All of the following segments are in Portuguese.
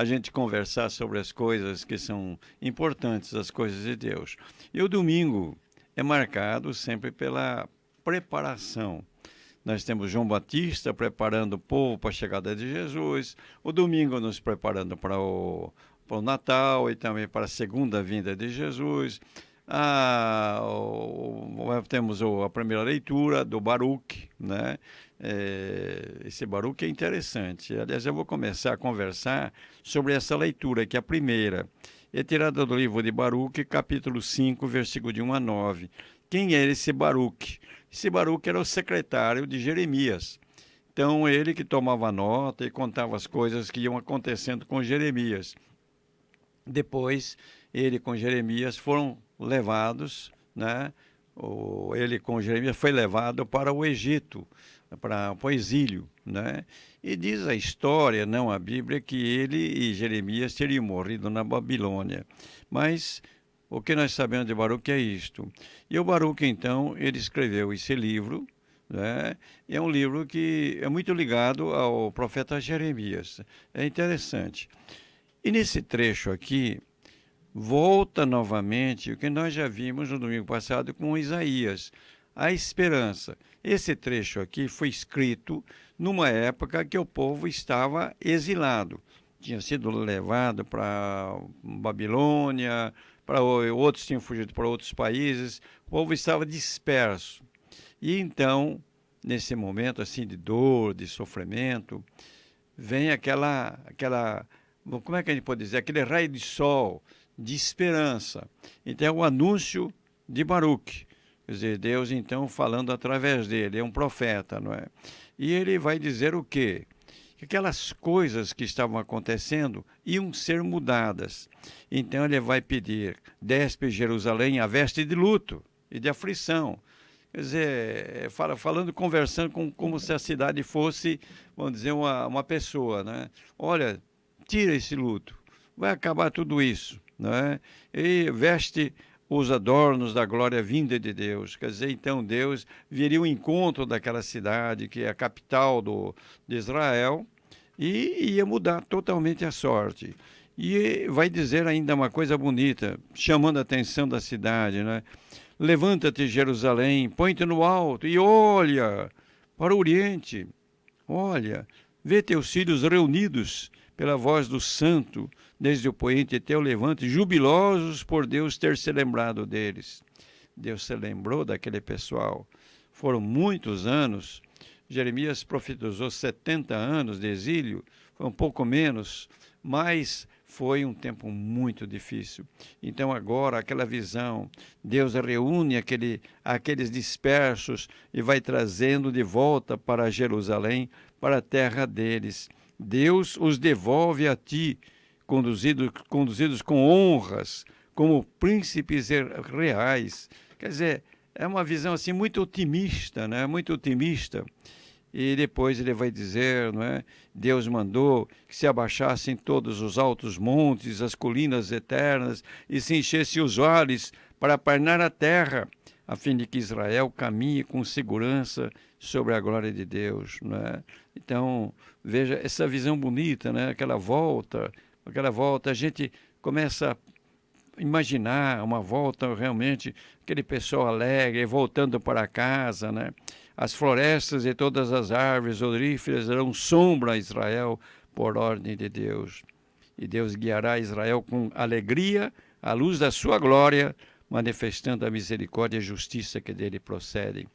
a gente conversar sobre as coisas que são importantes, as coisas de Deus. E o domingo é marcado sempre pela preparação. Nós temos João Batista preparando o povo para a chegada de Jesus, o domingo nos preparando para o Natal e também para a segunda vinda de Jesus. Temos a primeira leitura do Baruque, né? Esse Baruque é interessante. Aliás, eu vou começar a conversar sobre essa leitura, que é a primeira. É tirada do livro de Baruque, capítulo 5, versículo de 1 a 9. Quem era esse Baruque? Esse Baruque era o secretário de Jeremias. Então, ele que tomava nota e contava as coisas que iam acontecendo com Jeremias. Depois, ele com Jeremias foram levados, né? Ele com Jeremias foi levado para o Egito, para o exílio, né? E diz a história, não a Bíblia, que ele e Jeremias teriam morrido na Babilônia. Mas o que nós sabemos de Baruque é isto. E o Baruque, então, ele escreveu esse livro, né? É um livro que é muito ligado ao profeta Jeremias. É interessante. E nesse trecho aqui, volta novamente o que nós já vimos no domingo passado com Isaías, a esperança. Esse trecho aqui foi escrito numa época que o povo estava exilado. Tinha sido levado para Babilônia, outros tinham fugido para outros países, o povo estava disperso. E então, nesse momento assim de dor, de sofrimento, vem como é que a gente pode dizer? Aquele raio de sol, de esperança. Então é o anúncio de Baruque. Quer dizer, Deus então falando através dele, é um profeta, não é? E ele vai dizer o quê? Que aquelas coisas que estavam acontecendo iam ser mudadas. Então ele vai pedir, despe Jerusalém a veste de luto e de aflição. Quer dizer, conversando como se a cidade fosse, vamos dizer, uma pessoa, né? Olha, tira esse luto, vai acabar tudo isso, né? E veste os adornos da glória vinda de Deus. Quer dizer, então Deus viria ao encontro daquela cidade, que é a capital de Israel, e ia mudar totalmente a sorte. E vai dizer ainda uma coisa bonita, chamando a atenção da cidade, né? Levanta-te, Jerusalém, põe-te no alto e olha para o oriente. Olha, vê teus filhos reunidos pela voz do santo, desde o poente até o levante, jubilosos por Deus ter se lembrado deles. Deus se lembrou daquele pessoal. Foram muitos anos. Jeremias profetizou 70 anos de exílio, foi um pouco menos, mas foi um tempo muito difícil. Então agora aquela visão, Deus reúne aqueles dispersos e vai trazendo de volta para Jerusalém, para a terra deles. Deus os devolve a ti, conduzidos com honras, como príncipes reais. Quer dizer, é uma visão assim muito otimista, né? Muito otimista. E depois ele vai dizer, não é? Deus mandou que se abaixassem todos os altos montes, as colinas eternas, e se enchessem os vales para aparnar a terra, a fim de que Israel caminhe com segurança sobre a glória de Deus, não é? Então, veja essa visão bonita, né? Aquela volta, a gente começa a imaginar uma volta realmente, aquele pessoal alegre, voltando para casa, né? As florestas e todas as árvores odoríferas darão sombra a Israel por ordem de Deus. E Deus guiará Israel com alegria, à luz da sua glória, manifestando a misericórdia e a justiça que dele procedem.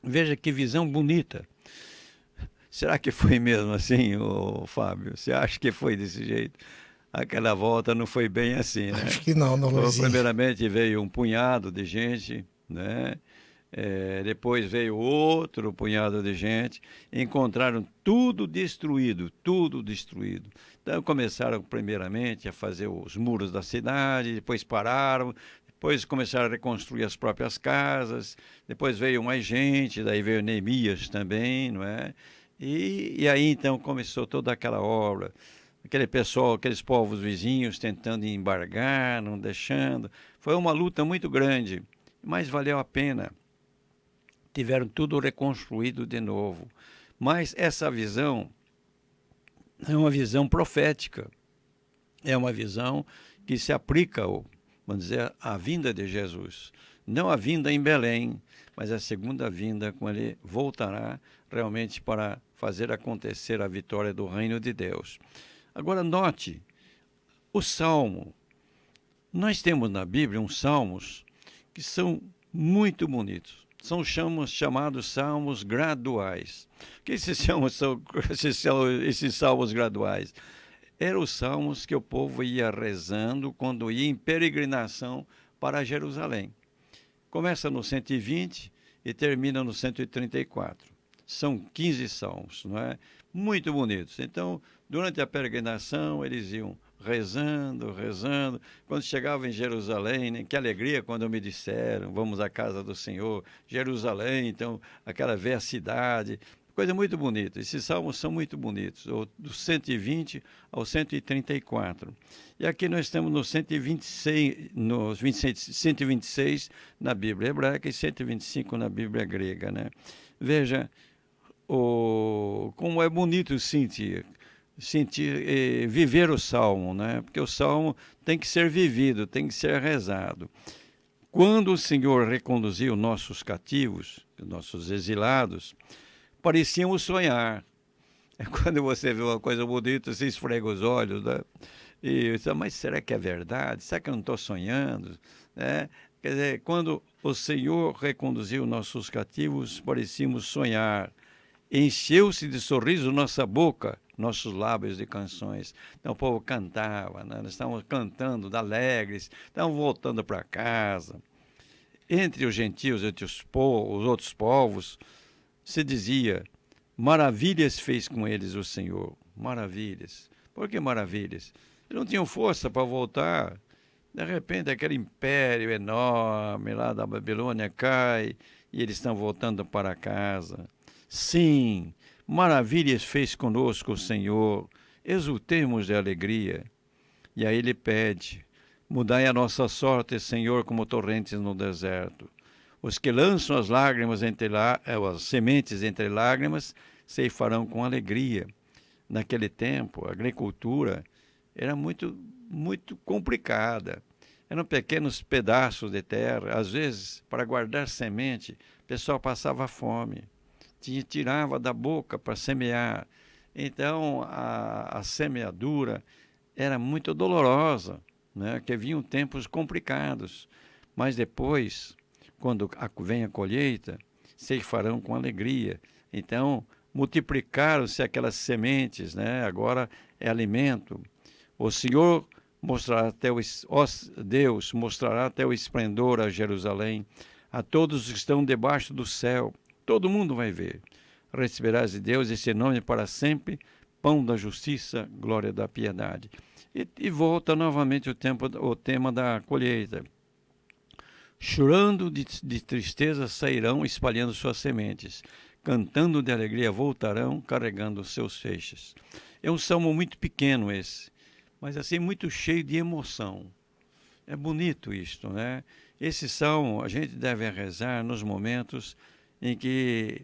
Veja que visão bonita. Será que foi mesmo assim, Fábio? Você acha que foi desse jeito? Aquela volta não foi bem assim, né? Acho que não, Luizinho. Primeiramente veio um punhado de gente, né? Depois veio outro punhado de gente, encontraram tudo destruído, tudo destruído. Então começaram primeiramente a fazer os muros da cidade, depois pararam, depois começaram a reconstruir as próprias casas, depois veio mais gente, daí veio Neemias também, não é? E aí então começou toda aquela obra, aquele pessoal, aqueles povos vizinhos tentando embargar, não deixando. Foi uma luta muito grande, mas valeu a pena. Tiveram tudo reconstruído de novo. Mas essa visão é uma visão profética, é uma visão que se aplica, vamos dizer, à vinda de Jesus. Não a vinda em Belém, mas a segunda vinda, quando ele voltará realmente para fazer acontecer a vitória do reino de Deus. Agora, note, o Salmo. Nós temos na Bíblia uns salmos que são muito bonitos. São chamados salmos graduais. O que esses salmos graduais? Eram os salmos que o povo ia rezando quando ia em peregrinação para Jerusalém. Começa no 120 e termina no 134. São 15 salmos, não é? Muito bonitos. Então, durante a peregrinação, eles iam rezando, rezando. Quando chegavam em Jerusalém, né? Que alegria quando me disseram, vamos à casa do Senhor, Jerusalém, então, aquela velha cidade. Coisa muito bonita. Esses salmos são muito bonitos, do 120 ao 134. E aqui nós estamos no 126, no 126 na Bíblia hebraica e 125 na Bíblia grega, né? Veja como é bonito sentir viver o Salmo, né? Porque o Salmo tem que ser vivido, tem que ser rezado. Quando o Senhor reconduziu nossos cativos, nossos exilados, parecíamos sonhar. Quando você vê uma coisa bonita, você esfrega os olhos, né? E você, mas será que é verdade? Será que eu não estou sonhando? Né? Quer dizer, quando o Senhor reconduziu nossos cativos, parecíamos sonhar. Encheu-se de sorriso nossa boca, nossos lábios de canções. Então o povo cantava, né? Nós estávamos cantando, alegres, estávamos voltando para casa. Entre os gentios, entre os outros povos, se dizia, maravilhas fez com eles o Senhor. Maravilhas. Por que maravilhas? Eles não tinham força para voltar. De repente, aquele império enorme lá da Babilônia cai e eles estão voltando para casa. Sim, maravilhas fez conosco o Senhor, exultemos de alegria. E aí ele pede, mudai a nossa sorte, Senhor, como torrentes no deserto. Os que lançam as lágrimas as sementes entre lágrimas, ceifarão com alegria. Naquele tempo, a agricultura era muito, muito complicada. Eram pequenos pedaços de terra. Às vezes, para guardar semente, o pessoal passava fome. Tirava da boca para semear. Então, a semeadura era muito dolorosa, né? Que vinham tempos complicados. Mas depois, quando vem a colheita, ceifarão com alegria. Então, multiplicaram-se aquelas sementes, né? Agora é alimento. O Senhor mostrará Deus mostrará até o esplendor a Jerusalém, a todos que estão debaixo do céu. Todo mundo vai ver. Receberás de Deus esse nome para sempre, pão da justiça, glória da piedade. E volta novamente o tema da colheita. Chorando de tristeza sairão espalhando suas sementes. Cantando de alegria voltarão carregando seus feixes. É um salmo muito pequeno esse, mas assim muito cheio de emoção. É bonito isto, né? Esse salmo a gente deve rezar nos momentos em que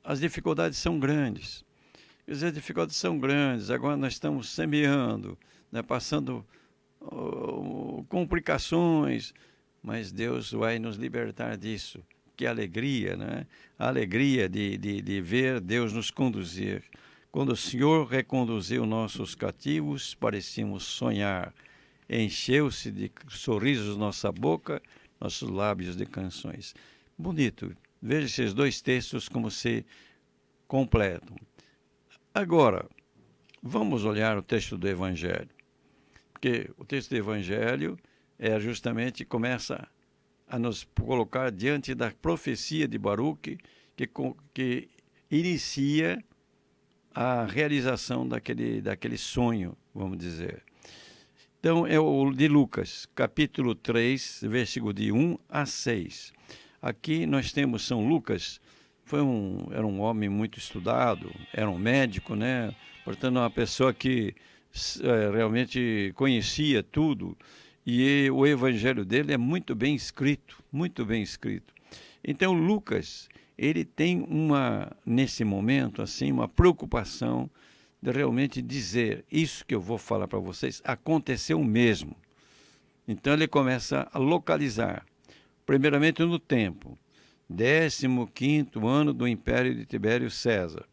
as dificuldades são grandes. As dificuldades são grandes, agora nós estamos semeando, né, passando complicações, mas Deus vai nos libertar disso. Que alegria, né? A alegria de ver Deus nos conduzir. Quando o Senhor reconduziu nossos cativos, parecíamos sonhar. Encheu-se de sorrisos nossa boca, nossos lábios de canções. Bonito. Veja esses dois textos como se completam. Agora, vamos olhar o texto do Evangelho. Porque o texto do Evangelho começa a nos colocar diante da profecia de Baruque, que inicia a realização daquele sonho, vamos dizer. Então, é o de Lucas, capítulo 3, versículo de 1 a 6. Aqui nós temos São Lucas, era um homem muito estudado, era um médico, né? Portanto, uma pessoa que realmente conhecia tudo, e o evangelho dele é muito bem escrito, muito bem escrito. Então, Lucas, ele tem nesse momento, assim, uma preocupação de realmente dizer isso que eu vou falar para vocês aconteceu mesmo. Então ele começa a localizar, primeiramente no tempo, 15º ano do Império de Tibério César.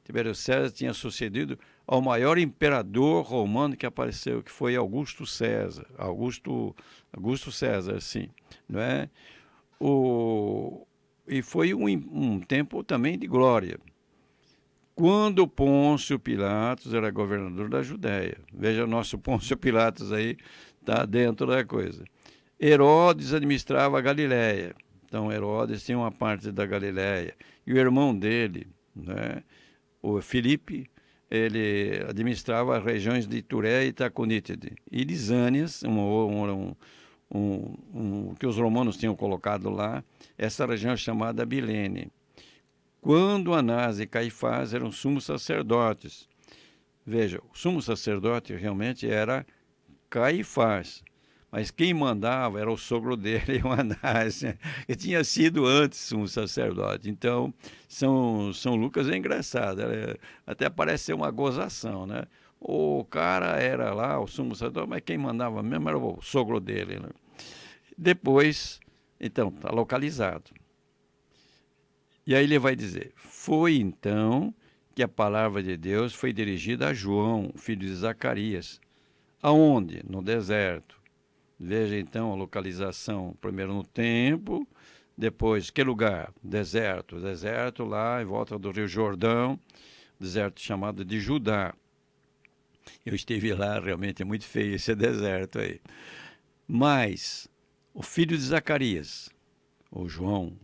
Tibério César tinha sucedido ao maior imperador romano que apareceu, que foi Augusto César. Augusto César, sim, não é? E foi um tempo também de glória. Quando Pôncio Pilatos era governador da Judéia. Veja, nosso Pôncio Pilatos aí está dentro da coisa. Herodes administrava a Galiléia. Então, Herodes tinha uma parte da Galiléia. E o irmão dele, né, o Filipe, ele administrava as regiões de Turé e Taconítide. E Lisânias, que os romanos tinham colocado lá, essa região chamada Bilene. Quando Anás e Caifás eram sumos sacerdotes. Veja, o sumo sacerdote realmente era Caifás, mas quem mandava era o sogro dele, o Anás, que tinha sido antes sumo sacerdote. Então, São Lucas é engraçado, até parece ser uma gozação, né? O cara era lá, o sumo sacerdote, mas quem mandava mesmo era o sogro dele, né? Depois, então, está localizado. E aí ele vai dizer, foi então que a palavra de Deus foi dirigida a João, filho de Zacarias. Aonde? No deserto. Veja então a localização, primeiro no tempo, depois, que lugar? Deserto. Deserto lá em volta do Rio Jordão, deserto chamado de Judá. Eu estive lá, realmente é muito feio esse deserto aí. Mas, o filho de Zacarias, o João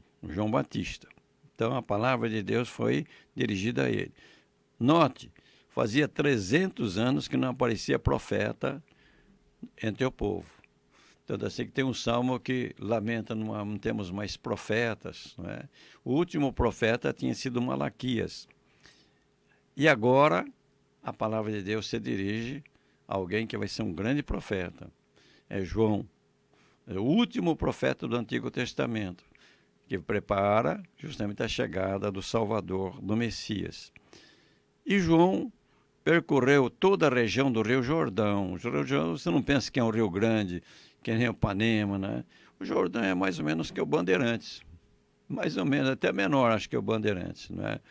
Batista. Então, a palavra de Deus foi dirigida a ele. Note, fazia 300 anos que não aparecia profeta entre o povo. Então, assim que tem um salmo que lamenta, não temos mais profetas. Não é? O último profeta tinha sido Malaquias. E agora, a palavra de Deus se dirige a alguém que vai ser um grande profeta. É João, é o último profeta do Antigo Testamento, que prepara justamente a chegada do Salvador, do Messias. E João percorreu toda a região do Rio Jordão. O Rio Jordão, você não pensa que é um rio grande, que nem o Ipanema, né? O Jordão é mais ou menos que o Bandeirantes. Mais ou menos, até menor, acho que é o Bandeirantes, né?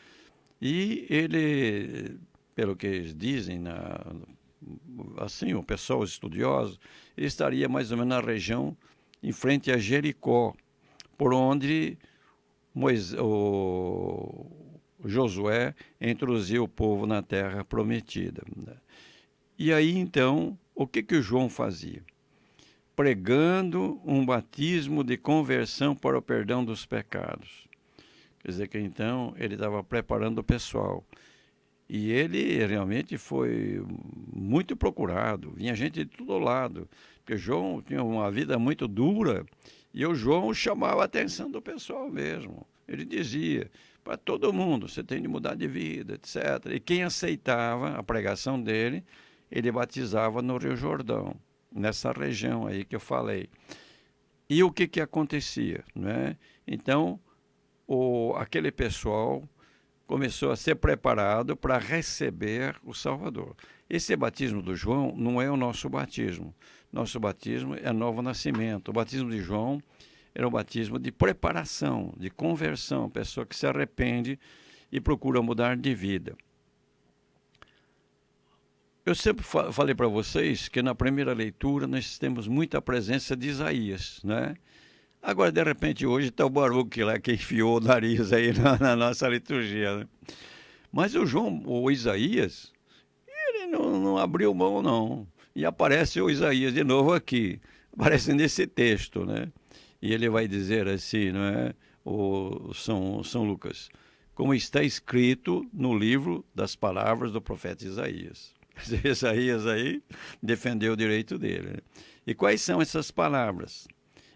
E ele, pelo que eles dizem, assim, o pessoal estudioso, ele estaria mais ou menos na região em frente a Jericó, por onde Josué introduziu o povo na terra prometida. E aí, então, o que o João fazia? Pregando um batismo de conversão para o perdão dos pecados. Quer dizer que, então, ele estava preparando o pessoal. E ele realmente foi muito procurado. Vinha gente de todo lado. Porque João tinha uma vida muito dura. E o João chamava a atenção do pessoal mesmo. Ele dizia para todo mundo, você tem de mudar de vida, etc. E quem aceitava a pregação dele, ele batizava no Rio Jordão, nessa região aí que eu falei. E o que acontecia? Né? Então, aquele pessoal começou a ser preparado para receber o Salvador. Esse batismo do João não é o nosso batismo. Nosso batismo é novo nascimento. O batismo de João era um batismo de preparação, de conversão, pessoa que se arrepende e procura mudar de vida. Eu sempre falei para vocês que na primeira leitura nós temos muita presença de Isaías, né? Agora, de repente, hoje está o Baruque lá que enfiou o nariz aí na nossa liturgia, né? Mas o Isaías, ele não abriu mão, não. E aparece o Isaías de novo aqui, aparece nesse texto, né? E ele vai dizer assim, não é? O São Lucas, como está escrito no livro das palavras do profeta Isaías. Isaías aí defendeu o direito dele, né? E quais são essas palavras?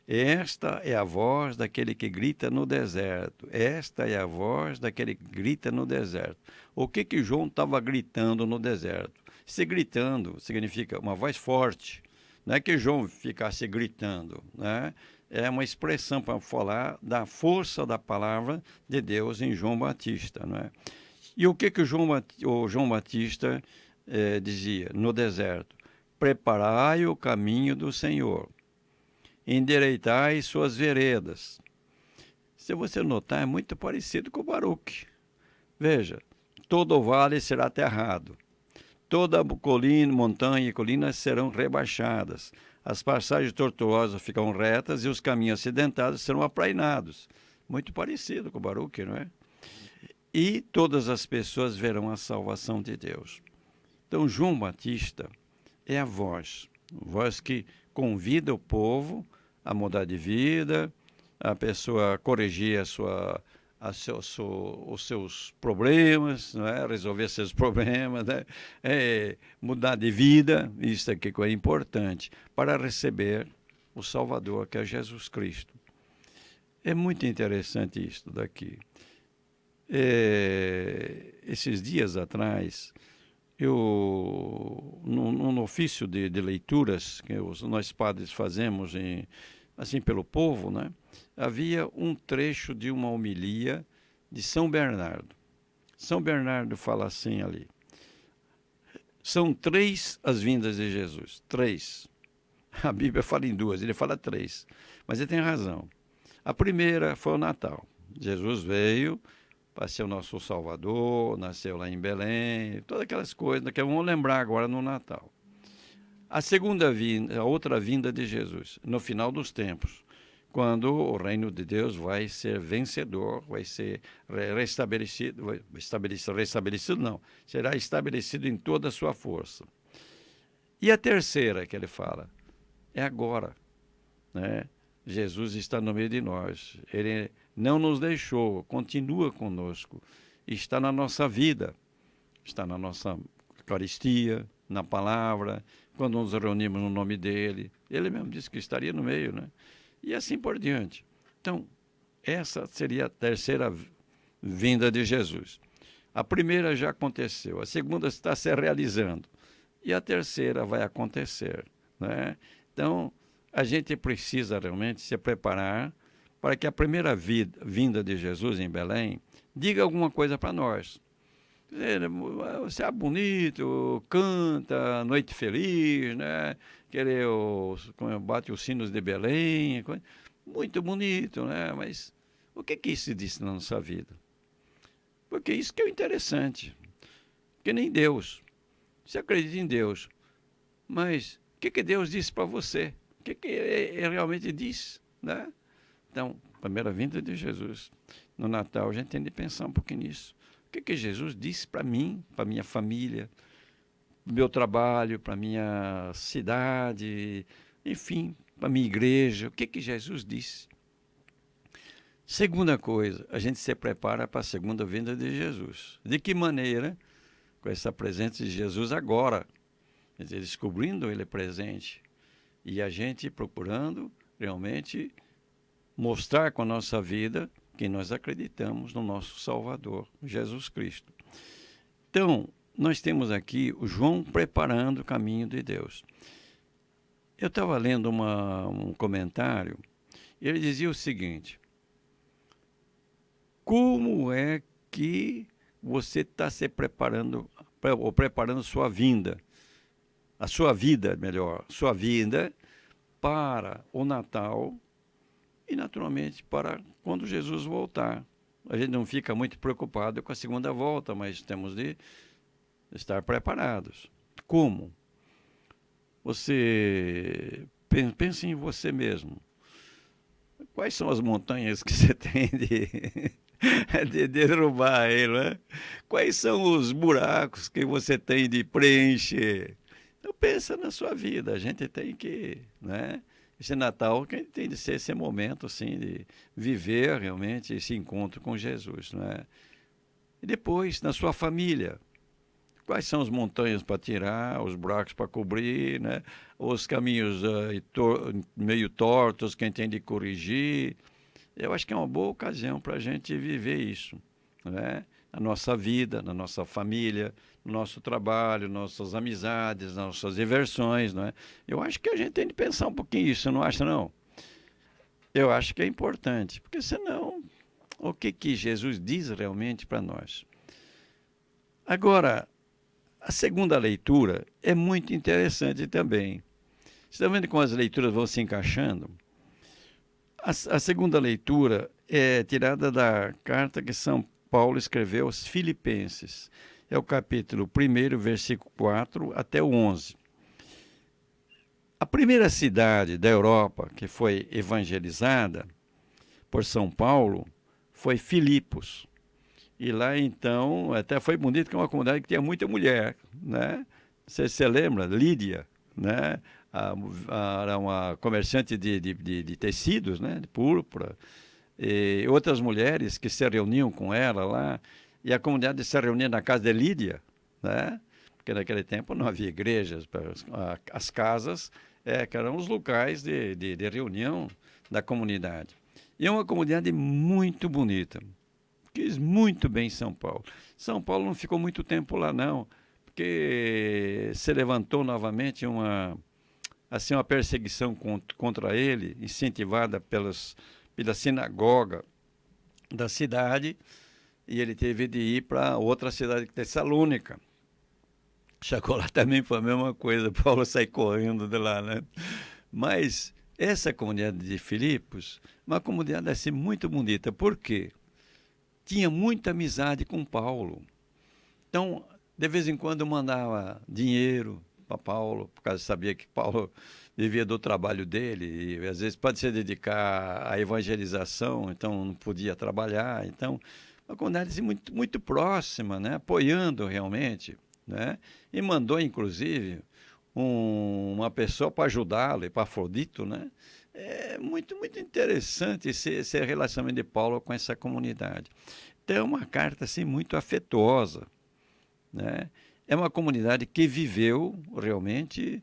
Esta é a voz daquele que grita no deserto. Esta é a voz daquele que grita no deserto. O que João estava gritando no deserto? Se gritando significa uma voz forte. Não é que João ficasse gritando, né? É uma expressão para falar da força da palavra de Deus em João Batista, não é? E o que que o João Batista dizia no deserto? Preparai o caminho do Senhor, endireitai suas veredas. Se você notar, é muito parecido com o Baruque. Veja, todo o vale será aterrado, toda colina, montanha e colinas serão rebaixadas, as passagens tortuosas ficarão retas e os caminhos acidentados serão aplainados. Muito parecido com o Baruque, não é? E todas as pessoas verão a salvação de Deus. Então, João Batista é a voz que convida o povo a mudar de vida, a pessoa a corrigir os seus problemas, não é? Resolver seus problemas, né? Mudar de vida, isso aqui que é importante, para receber o Salvador, que é Jesus Cristo. É muito interessante isso daqui. Esses dias atrás, num ofício de leituras que nós padres fazemos assim pelo povo, né? Havia um trecho de uma homilia de São Bernardo. São Bernardo fala assim ali: são 3 as vindas de Jesus, 3. A Bíblia fala em 2, ele fala 3, mas ele tem razão. A primeira foi o Natal. Jesus veio para ser o nosso Salvador, nasceu lá em Belém, todas aquelas coisas que vamos lembrar agora no Natal. A segunda vinda, a outra vinda de Jesus, no final dos tempos, quando o reino de Deus vai ser vencedor, vai ser restabelecido não, será estabelecido em toda a sua força. E a terceira que ele fala, é agora, né? Jesus está no meio de nós, ele não nos deixou, continua conosco, está na nossa vida, está na nossa Eucaristia, na palavra, quando nos reunimos no nome dele, ele mesmo disse que estaria no meio, né? E assim por diante. Então, essa seria a terceira vinda de Jesus. A primeira já aconteceu, a segunda está se realizando, e a terceira vai acontecer, né? Então, a gente precisa realmente se preparar para que a primeira vinda de Jesus em Belém diga alguma coisa para nós. Você é bonito, canta, noite feliz, né? Bate os sinos de Belém, muito bonito, né? Mas o que isso diz na nossa vida? Porque isso que é o interessante. Que nem Deus. Você acredita em Deus, mas o que Deus disse para você? O que ele realmente diz, né? Então, primeira vinda de Jesus. No Natal, a gente tem de pensar um pouquinho nisso. O que Jesus disse para mim, para minha família, para o meu trabalho, para minha cidade, enfim, para minha igreja. O que Jesus disse? Segunda coisa, a gente se prepara para a segunda vinda de Jesus. De que maneira? Com essa presença de Jesus agora, quer dizer, descobrindo ele presente, e a gente procurando realmente mostrar com a nossa vida que nós acreditamos no nosso Salvador, Jesus Cristo. Então, nós temos aqui o João preparando o caminho de Deus. Eu estava lendo um comentário, e ele dizia o seguinte: como é que você está se preparando, ou preparando sua vinda, a sua vida, melhor, sua vida para o Natal e, naturalmente, para quando Jesus voltar. A gente não fica muito preocupado com a segunda volta, mas temos de estar preparados. Como? Você pense em você mesmo. Quais são as montanhas que você tem de derrubar ele, né? Quais são os buracos que você tem de preencher? Então pensa na sua vida, a gente tem que, né? Esse Natal que tem de ser esse momento assim de viver realmente esse encontro com Jesus, né? E depois na sua família, quais são as montanhas para tirar, os buracos para cobrir, né? Os caminhos meio tortos, quem tem de corrigir. Eu acho que é uma boa ocasião para a gente viver isso, né? Na nossa vida, na nossa família, no nosso trabalho, nossas amizades, nossas diversões, né? Eu acho que a gente tem de pensar um pouquinho isso, não acha, não? Eu acho que é importante, porque senão, o que Jesus diz realmente para nós? Agora, a segunda leitura é muito interessante também. Você está vendo como as leituras vão se encaixando? A segunda leitura é tirada da carta que São Paulo escreveu aos Filipenses. É o capítulo 1, versículo 4 até o 11. A primeira cidade da Europa que foi evangelizada por São Paulo foi Filipos. E lá, então, até foi bonito, que é uma comunidade que tinha muita mulher, né? Você lembra? Lídia, né? Era uma comerciante de tecidos, né? De púrpura. E outras mulheres que se reuniam com ela lá. E a comunidade se reunia na casa de Lídia, né? Porque naquele tempo não havia igrejas. As casas que eram os locais de reunião da comunidade. E é uma comunidade muito bonita. Quis muito bem São Paulo. São Paulo não ficou muito tempo lá, não, porque se levantou novamente uma perseguição contra ele, incentivada pela sinagoga da cidade, e ele teve de ir para outra cidade, Tessalônica. Chegou lá também, foi a mesma coisa, Paulo sai correndo de lá, né? Mas essa comunidade de Filipos, uma comunidade assim muito bonita. Por quê? Tinha muita amizade com Paulo. Então, de vez em quando mandava dinheiro para Paulo, por causa sabia que Paulo vivia do trabalho dele, e às vezes pode se dedicar à evangelização, então não podia trabalhar. Então, uma comunidade assim, muito, muito próxima, né? Apoiando realmente, né? E mandou, inclusive, uma pessoa para ajudá-lo, Epafrodito, né? É muito, muito interessante esse relacionamento de Paulo com essa comunidade. Então, é uma carta assim, muito afetuosa, né? É uma comunidade que viveu realmente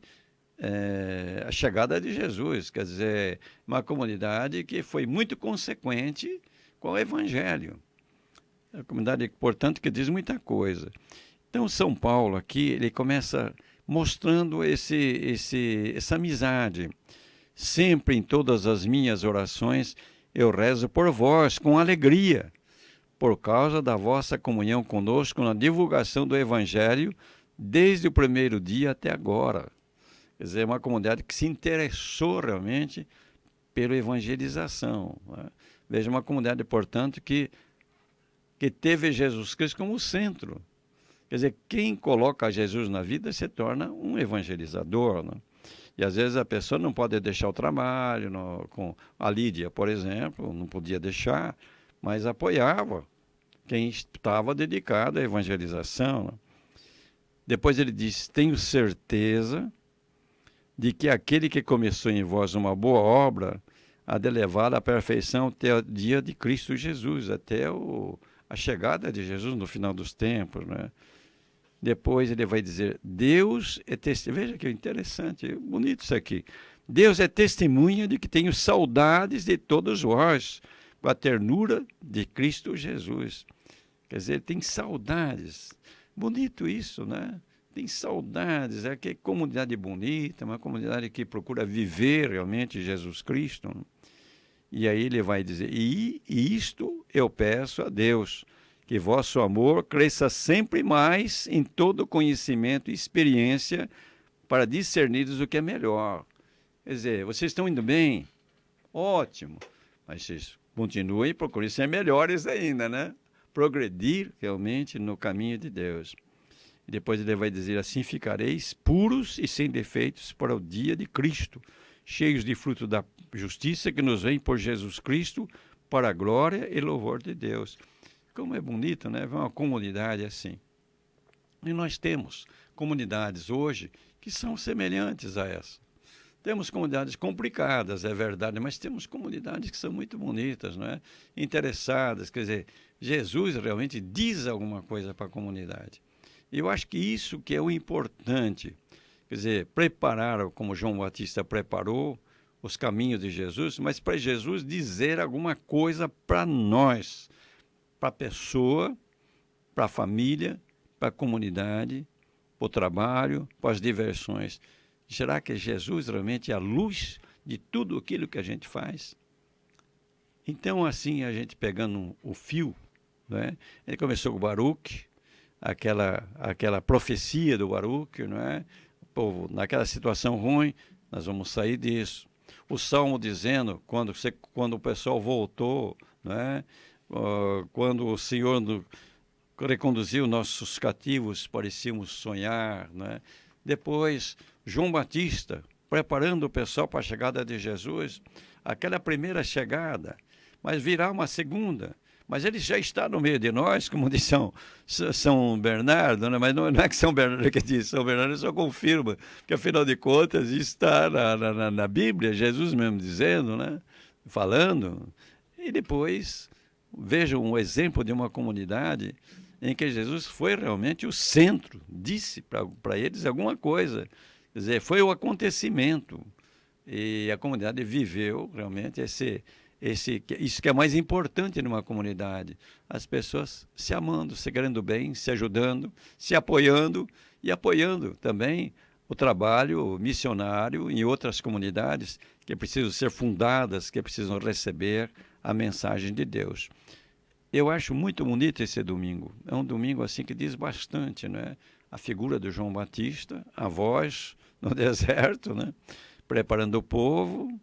a chegada de Jesus, quer dizer, uma comunidade que foi muito consequente com o Evangelho. É uma comunidade, portanto, que diz muita coisa. Então, São Paulo aqui, ele começa mostrando essa amizade. Sempre em todas as minhas orações eu rezo por vós com alegria, por causa da vossa comunhão conosco na divulgação do Evangelho desde o primeiro dia até agora. Quer dizer, uma comunidade que se interessou realmente pela evangelização, né? Veja, uma comunidade, portanto, que teve Jesus Cristo como centro. Quer dizer, quem coloca Jesus na vida se torna um evangelizador, né? E às vezes a pessoa não pode deixar o trabalho, com a Lídia, por exemplo, não podia deixar, mas apoiava quem estava dedicado à evangelização, né? Depois ele diz: tenho certeza de que aquele que começou em vós uma boa obra há de levar à perfeição até o dia de Cristo Jesus, até a chegada de Jesus no final dos tempos, né? Depois ele vai dizer: Deus é testemunha. Veja que interessante, bonito isso aqui. Deus é testemunha de que tenho saudades de todos vós, com a ternura de Cristo Jesus. Quer dizer, tem saudades. Bonito isso, né? Tem saudades. É que comunidade bonita, uma comunidade que procura viver realmente Jesus Cristo. E aí ele vai dizer: e isto eu peço a Deus, que vosso amor cresça sempre mais em todo conhecimento e experiência, para discernires o que é melhor. Quer dizer, vocês estão indo bem? Ótimo. Mas vocês continuem e procurem ser melhores ainda, né? Progredir realmente no caminho de Deus. E depois ele vai dizer: assim ficareis puros e sem defeitos para o dia de Cristo, cheios de fruto da justiça que nos vem por Jesus Cristo, para a glória e louvor de Deus. Como é bonito, né? Ver uma comunidade assim. E nós temos comunidades hoje que são semelhantes a essa. Temos comunidades complicadas, é verdade, mas temos comunidades que são muito bonitas, não é? Interessadas, quer dizer, Jesus realmente diz alguma coisa para a comunidade. E eu acho que isso que é o importante, quer dizer, preparar, como João Batista preparou, os caminhos de Jesus, mas para Jesus dizer alguma coisa para nós, para a pessoa, para a família, para a comunidade, para o trabalho, para as diversões. Será que Jesus realmente é a luz de tudo aquilo que a gente faz? Então, assim, a gente pegando o fio, né? Ele começou com Baruque, aquela profecia do Baruque, não é? O povo, naquela situação ruim, nós vamos sair disso. O Salmo dizendo, quando o pessoal voltou, não é? Quando o Senhor reconduziu nossos cativos, parecíamos sonhar, não é? Depois, João Batista, preparando o pessoal para a chegada de Jesus, aquela primeira chegada, mas virá uma segunda. Mas ele já está no meio de nós, como diz São Bernardo, né? Mas não é que São Bernardo que diz, São Bernardo só confirma, porque afinal de contas está na Bíblia, Jesus mesmo dizendo, né? Falando. E depois, vejam um exemplo de uma comunidade em que Jesus foi realmente o centro, disse para eles alguma coisa. Quer dizer, foi o acontecimento. E a comunidade viveu realmente isso que é mais importante numa comunidade. As pessoas se amando, se querendo bem, se ajudando, se apoiando e apoiando também o trabalho missionário em outras comunidades que precisam ser fundadas, que precisam receber a mensagem de Deus. Eu acho muito bonito esse domingo. É um domingo assim que diz bastante, né? A figura do João Batista, a voz no deserto, né? Preparando o povo,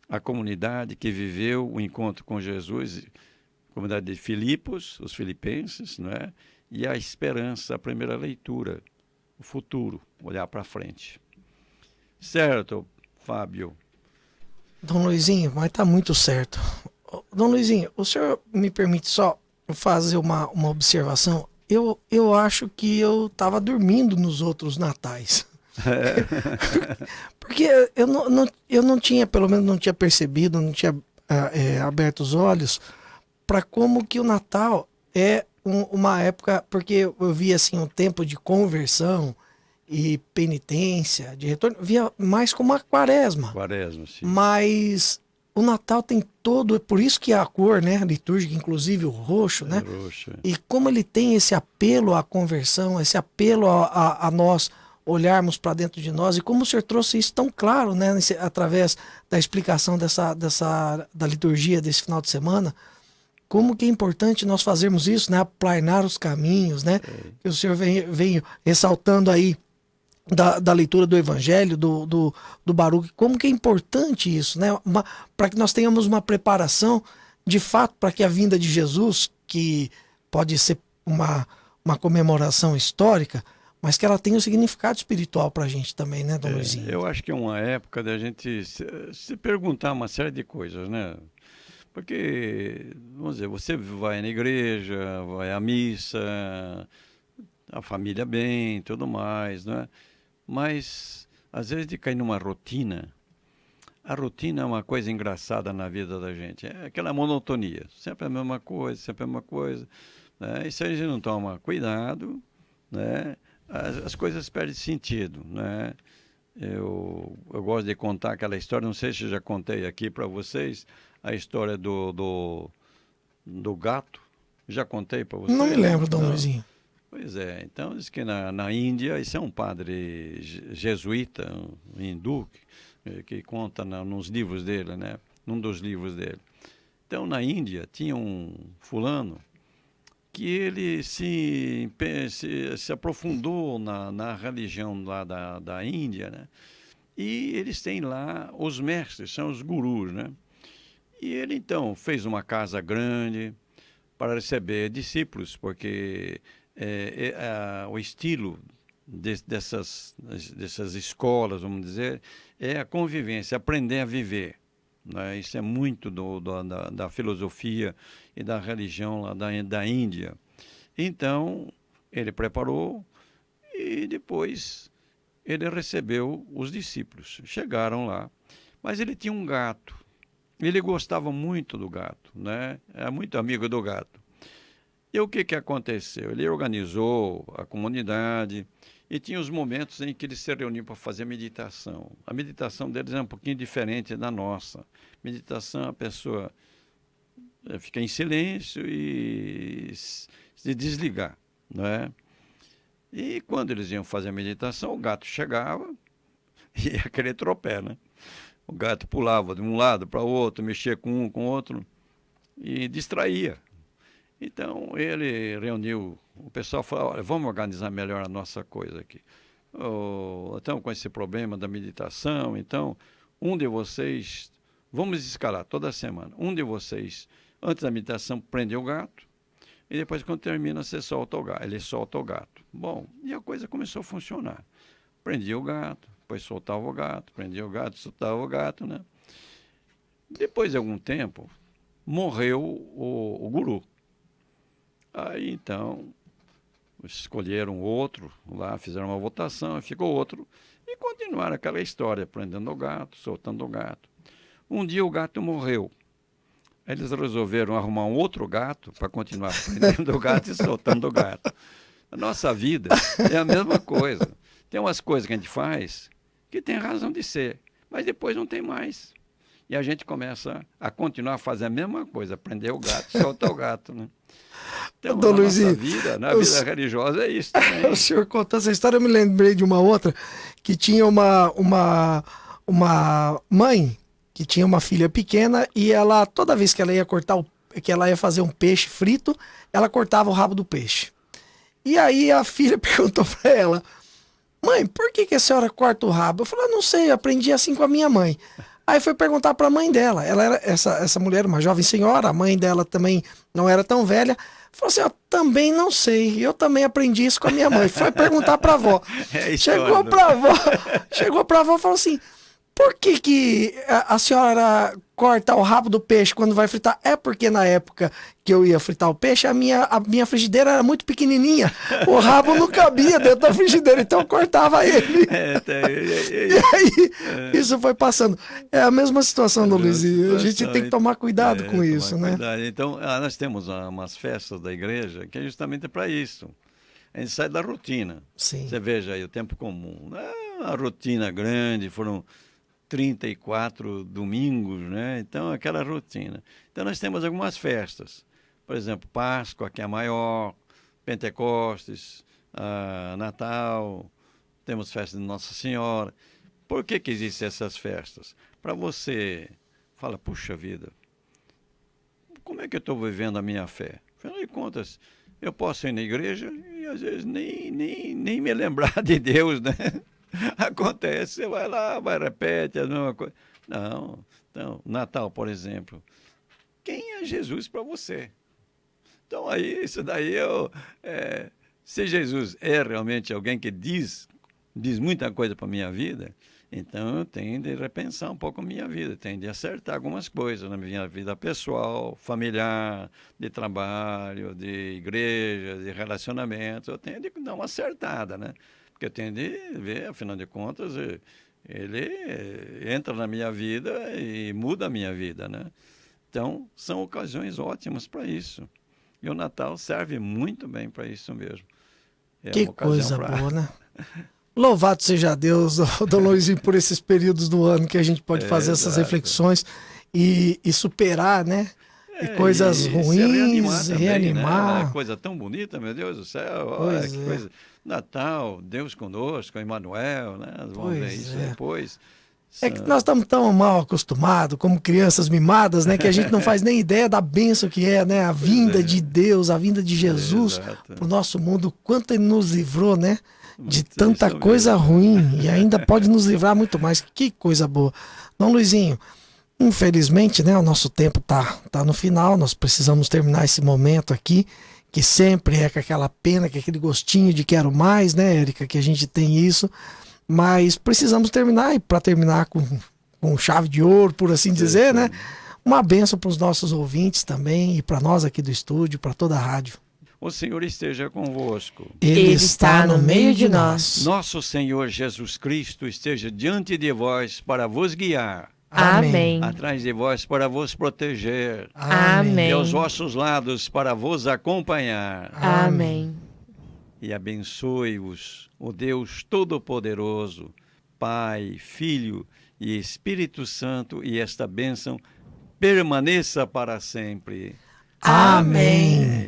a comunidade que viveu o encontro com Jesus, a comunidade de Filipos, os filipenses, né? E a esperança, a primeira leitura, o futuro, olhar para frente. Certo, Fábio? Dom Luizinho, mas tá muito certo. Dom Luizinho, o senhor me permite só fazer uma observação? Eu acho que eu estava dormindo nos outros natais. Porque eu não tinha, pelo menos não tinha percebido, não tinha aberto os olhos para como que o Natal é uma época, porque eu via assim um tempo de conversão e penitência, de retorno, via mais como a quaresma. Quaresma, sim. Mas o Natal tem todo, é por isso que a cor, né, litúrgica, inclusive o roxo, né? Roxa. E como ele tem esse apelo à conversão, esse apelo a nós olharmos para dentro de nós, e como o senhor trouxe isso tão claro, né, através da explicação da liturgia desse final de semana, como que é importante nós fazermos isso, né, aplainar os caminhos, né, que o senhor vem ressaltando aí da leitura do Evangelho, do Baruque, como que é importante isso, né, para que nós tenhamos uma preparação, de fato, para que a vinda de Jesus, que pode ser uma comemoração histórica, mas que ela tenha um significado espiritual para a gente também, né, Dom Luizinho? Eu acho que é uma época da gente se perguntar uma série de coisas, né? Porque, vamos dizer, você vai na igreja, vai à missa, a família bem, tudo mais, né? Mas, às vezes, de cair numa rotina, a rotina é uma coisa engraçada na vida da gente. É aquela monotonia, sempre a mesma coisa, sempre a mesma coisa, né? E se a gente não toma cuidado, né? As coisas perdem sentido, né? Eu gosto de contar aquela história, não sei se já contei aqui para vocês, a história do gato. Já contei para Não me vocês? lembro, Dom Não. Luizinho. Pois é, então diz que na Índia, isso é um padre jesuíta, um hindu, que conta nos livros dele, né? Num dos livros dele. Então, na Índia, tinha um fulano que ele se aprofundou na religião lá da Índia, né? E eles têm lá os mestres, são os gurus, né? E ele, então, fez uma casa grande para receber discípulos, porque o estilo dessas escolas, vamos dizer, é a convivência, aprender a viver, né? Isso é muito da filosofia e da religião lá da Índia. Então, ele preparou e depois ele recebeu os discípulos. Chegaram lá, mas ele tinha um gato. Ele gostava muito do gato, né? Era muito amigo do gato. E o que aconteceu? Ele organizou a comunidade e tinha os momentos em que eles se reuniam para fazer meditação. A meditação deles é um pouquinho diferente da nossa. Meditação, a pessoa fica em silêncio e se desligar, não é? E quando eles iam fazer a meditação, o gato chegava e ia querer tropé, né? O gato pulava de um lado para o outro, mexia com um, com o outro e distraía. Então, ele reuniu, o pessoal falou, olha, vamos organizar melhor a nossa coisa aqui. Então, com esse problema da meditação, então, um de vocês, vamos escalar toda semana, um de vocês, antes da meditação, prende o gato, e depois, quando termina, você solta o gato. Ele solta o gato. Bom, e a coisa começou a funcionar. Prendia o gato, depois soltava o gato, prendia o gato, soltava o gato, né? Depois de algum tempo, morreu o guru. Aí, então, escolheram outro lá, fizeram uma votação, ficou outro, e continuaram aquela história, prendendo o gato, soltando o gato. Um dia o gato morreu. Eles resolveram arrumar um outro gato para continuar prendendo o gato e soltando o gato. A nossa vida é a mesma coisa. Tem umas coisas que a gente faz que tem razão de ser, mas depois não tem mais. E a gente começa a continuar a fazer a mesma coisa, prender o gato, soltar o gato, né? Então, Dom Luizinho, na vida religiosa é isso também. O senhor contou essa história, eu me lembrei de uma outra, que tinha uma mãe que tinha uma filha pequena e ela, toda vez que ela ia que ela ia fazer um peixe frito, ela cortava o rabo do peixe. E aí a filha perguntou para ela, mãe, por que a senhora corta o rabo? Eu falei, não sei, eu aprendi assim com a minha mãe. Aí foi perguntar para a mãe dela. Ela era essa mulher, uma jovem senhora, a mãe dela também não era tão velha. Falou assim, eu também não sei, eu também aprendi isso com a minha mãe. Foi perguntar para a avó. Chegou para a avó e falou assim, por que a senhora corta o rabo do peixe quando vai fritar? É porque na época que eu ia fritar o peixe, a minha frigideira era muito pequenininha. O rabo não cabia dentro da frigideira, então eu cortava ele. E aí, isso foi passando. É a mesma situação do Luizinho. A gente tem que tomar cuidado com isso, né? Cuidado. Então, nós temos umas festas da igreja que é justamente para isso. A gente sai da rotina. Sim. Você veja aí o tempo comum. A rotina grande, foram 34 domingos, né? Então, aquela rotina. Então, nós temos algumas festas. Por exemplo, Páscoa, que é a maior, Pentecostes, Natal, temos festa de Nossa Senhora. Por que existem essas festas? Para você falar, puxa vida, como é que eu estou vivendo a minha fé? Afinal de contas, eu posso ir na igreja e às vezes nem me lembrar de Deus, né? Acontece, você vai lá, repete a mesma coisa. Não, então, Natal, por exemplo, quem é Jesus para você? Então, aí, isso daí, se Jesus é realmente alguém que diz muita coisa para a minha vida, então eu tenho de repensar um pouco a minha vida, tenho de acertar algumas coisas na minha vida pessoal, familiar, de trabalho, de igreja, de relacionamento, eu tenho de dar uma acertada, né? Porque eu tenho de ver, afinal de contas, ele entra na minha vida e muda a minha vida, né? Então, são ocasiões ótimas para isso. E o Natal serve muito bem para isso mesmo. Que coisa boa, né? Louvado seja Deus, Dom Luizinho, por esses períodos do ano que a gente pode fazer essas reflexões e superar, né? E coisas ruins, reanimar. Né? Coisa tão bonita, meu Deus do céu. Olha, que coisa. Natal, Deus conosco, Emmanuel, né? Vamos ver isso depois. É que nós estamos tão mal acostumados, como crianças mimadas, né? Que a gente não faz nem ideia da bênção que é, né? A vinda de Deus, a vinda de Jesus para o nosso mundo. Quanto ele nos livrou, né? De tanta coisa ruim. E ainda pode nos livrar muito mais. Que coisa boa. Dom Luizinho, infelizmente, né? O nosso tempo tá no final. Nós precisamos terminar esse momento aqui, que sempre é com aquela pena, com aquele gostinho de quero mais, né, Érica? Que a gente tem isso. Mas precisamos terminar, e para terminar com chave de ouro, por assim dizer, né? Uma bênção para os nossos ouvintes também, e para nós aqui do estúdio, para toda a rádio. O Senhor esteja convosco. Ele está no meio de nós. Nosso Senhor Jesus Cristo esteja diante de vós para vos guiar. Amém. Atrás de vós para vos proteger. Amém. E aos vossos lados para vos acompanhar. Amém. E abençoe-vos o Deus Todo-Poderoso, Pai, Filho e Espírito Santo, e esta bênção permaneça para sempre. Amém.